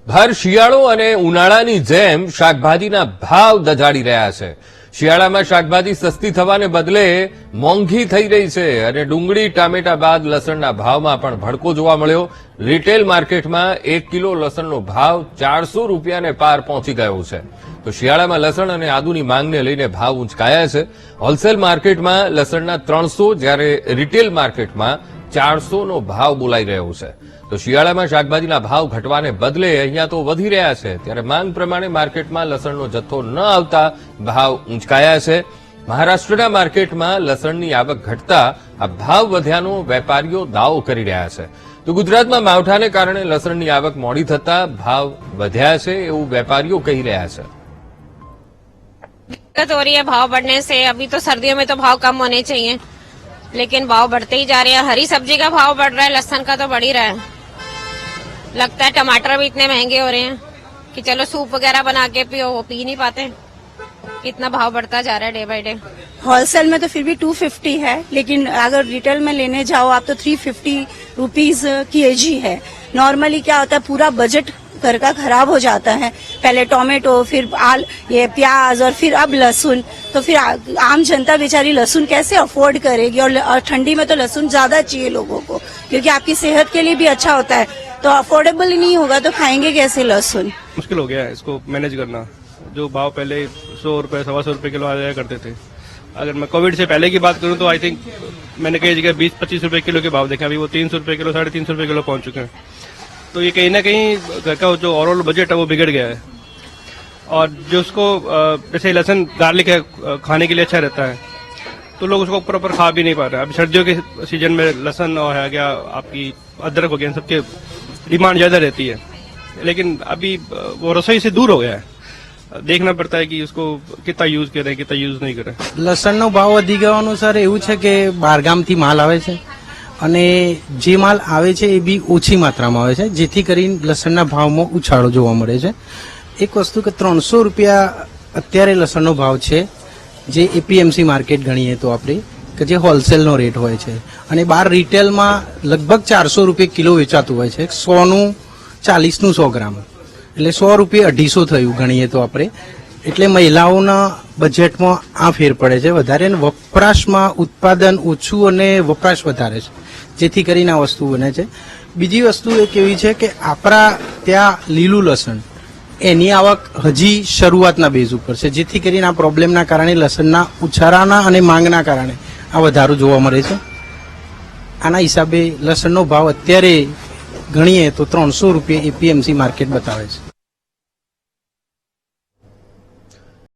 ભર શિયાળો અને ઉનાળાની જેમ શાકભાજીના ભાવ દજાડી રહ્યા છે। શિયાળામાં શાકભાજી સસ્તી થવાને બદલે મોંઘી થઈ રહી છે અને ડુંગળી ટામેટા બાદ લસણના ભાવમાં પણ ભડકો જોવા મળ્યો। રિટેલ માર્કેટમાં 1 કિલો લસણનો ભાવ 400 રૂપિયાને પાર પહોંચી ગયો છે। તો શિયાળામાં લસણ અને આદુની માંગને લઈને ભાવ ઊંચકાયા છે। હોલસેલ માર્કેટમાં લસણના 300 જ્યારે રિટેલ માર્કેટમાં 400નો ભાવ બોલાઈ રહ્યો છે। તો શિયાળામાં શાકભાજીના ભાવ ઘટવાને બદલે અહીંયા તો વધી રહ્યા છે, ત્યારે માંગ પ્રમાણે માર્કેટમાં લસણનો જથ્થો ન આવતા ભાવ ઊંચકાયા છે। મહારાષ્ટ્રના માર્કેટમાં લસણની આવક ઘટતા આ ભાવ વધ્યાનો વેપારીઓ દાવો કરી રહ્યા છે। તો ગુજરાતમાં માવઠાને કારણે લસણની આવક મોડી થતા ભાવ વધ્યા છે એવું વેપારીઓ કહી રહ્યા છે। दिक्कत हो रही है भाव बढ़ने से। अभी तो सर्दियों में तो भाव कम होने चाहिए, लेकिन भाव बढ़ते ही जा रहे हैं। हरी सब्जी का भाव बढ़ रहा है, लहसुन का तो बढ़ ही रहा है। लगता है टमाटर भी इतने महंगे हो रहे हैं कि चलो सूप वगैरह बना के पियो, वो पी नहीं पाते। इतना भाव बढ़ता जा रहा है डे बाय डे। होलसेल में तो फिर भी 250 है, लेकिन अगर रिटेल में लेने जाओ आप तो 350 रुपीज kg है। नॉर्मली क्या होता है, पूरा बजट घर का खराब हो जाता है। पहले टोमेटो, फिर ये प्याज और फिर अब लहसुन। तो फिर आम जनता बेचारी लहसुन कैसे अफोर्ड करेगी। और ठंडी में तो लहसुन ज्यादा चाहिए लोगों को, क्योंकि आपकी सेहत के लिए भी अच्छा होता है। तो अफोर्डेबल ही नहीं होगा तो खाएंगे कैसे लहसुन। मुश्किल हो गया है इसको मैनेज करना। जो भाव पहले 100 रुपए 125 रुपए किलो आ जाया करते थे, अगर मैं कोविड से पहले की बात करूं तो आई थिंक मैंने कई जगह 20-25 रुपए किलो के भाव देखे। अभी वो 300 रुपए किलो 350 रुपए किलो पहुंच चुके हैं। तो ये कहीं ना कहीं घर का जो ओवरऑल बजट है वो बिगड़ गया है। और जो उसको जैसे लहसुन गार्लिक है खाने के लिए अच्छा रहता है, तो लोग उसको प्रॉपर खा भी नहीं पा रहे हैं। अभी सर्दियों के सीजन में लहसुन और है क्या आपकी अदरक हो गया, सबके डिमांड ज्यादा रहती है, लेकिन अभी वो रसोई से दूर हो गया है। देखना पड़ता है कि उसको कितना यूज करें कितना यूज नहीं करें। લસણનો ભાવ વધી ગયો સર એવું છે કે બહારગામથી માલ આવે છે અને જે માલ આવે છે એ બી ઓછી માત્રામાં આવે છે, જેથી કરીને લસણના ભાવમાં ઉછાળો જોવા મળે છે। એક વસ્તુ કે 300 રૂપિયા અત્યારે લસણનો ભાવ છે, જે એપીએમસી માર્કેટ ગણીએ તો આપણે કે જે હોલસેલનો રેટ હોય છે, અને બહાર રિટેલમાં લગભગ 400 રૂપિયા કિલો વેચાતું હોય છે। 100નું 40નું 100 ગ્રામ એટલે 100 રૂપિયા 250 થયું ગણીએ તો આપણે। એટલે મહિલાઓના બજેટમાં આ ફેર પડે છે વધારે, અને વપરાશમાં ઉત્પાદન ઓછું અને વપરાશ વધારે છે, જેથી કરીને આ વસ્તુ બને છે। બીજી વસ્તુ એક એવી છે કે આપણા ત્યાં લીલું લસણ એની આવક હજી શરૂઆતના બેઝ ઉપર છે, જેથી કરીને આ પ્રોબ્લેમના કારણે લસણના ઉછાળાના અને માંગના કારણે આ વધારો જોવા મળે છે। આના હિસાબે લસણનો ભાવ અત્યારે ગણીએ તો 300 રૂપિયા એપીએમસી માર્કેટ બતાવે છે।